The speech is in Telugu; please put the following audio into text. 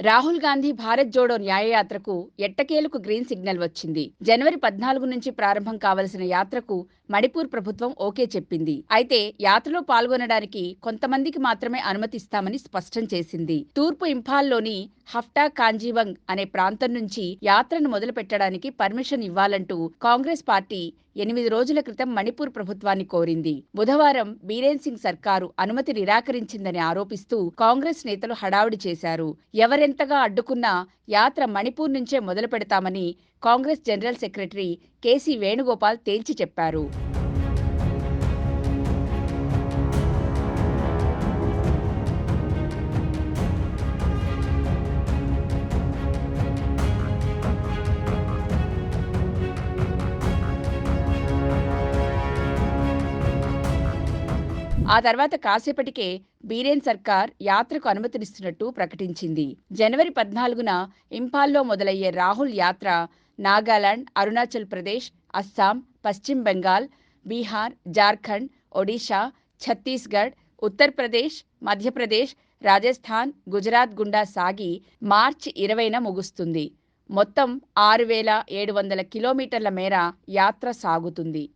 రాహుల్ గాంధీ భారత్ జోడో న్యాయయాత్రకు ఎట్టకేలకు గ్రీన్ సిగ్నల్ వచ్చింది. జనవరి 14 నుంచి ప్రారంభం కావలసిన యాత్రకు మణిపూర్ ప్రభుత్వం ఓకే చెప్పింది. అయితే యాత్రలో పాల్గొనడానికి కొంతమందికి మాత్రమే అనుమతిస్తామని స్పష్టం చేసింది. తూర్పు ఇంఫాల్లోని హఫ్టా కాంజీవంగ్ అనే ప్రాంతం నుంచి యాత్రను మొదలు పెట్టడానికి పర్మిషన్ ఇవ్వాలంటూ కాంగ్రెస్ పార్టీ 8 రోజుల క్రితం మణిపూర్ ప్రభుత్వాన్ని కోరింది. బుధవారం బీరేన్ సింగ్ సర్కారు అనుమతి నిరాకరించిందని ఆరోపిస్తూ కాంగ్రెస్ నేతలు హడావుడి చేశారు. ఎవరెంతగా అడ్డుకున్నా యాత్ర మణిపూర్ నుంచే మొదలు పెడతామని Congress general secretary K C Venugopal తేల్చి చెప్పారు. ఆ తర్వాత కాసేపటికే బీరేన్ సర్కార్ యాత్రకు అనుమతినిస్తున్నట్టు ప్రకటించింది. జనవరి 14న ఇంఫాల్లో మొదలయ్యే రాహుల్ యాత్ర నాగాలాండ్, అరుణాచల్ ప్రదేశ్, అస్సాం, పశ్చిమ బెంగాల్, బీహార్, జార్ఖండ్, ఒడిషా, ఛత్తీస్గఢ్, ఉత్తరప్రదేశ్, మధ్యప్రదేశ్, రాజస్థాన్, గుజరాత్ గుండా సాగి మార్చి 20న ముగుస్తుంది. మొత్తం 6,700 కిలోమీటర్ల మేర యాత్ర సాగుతుంది.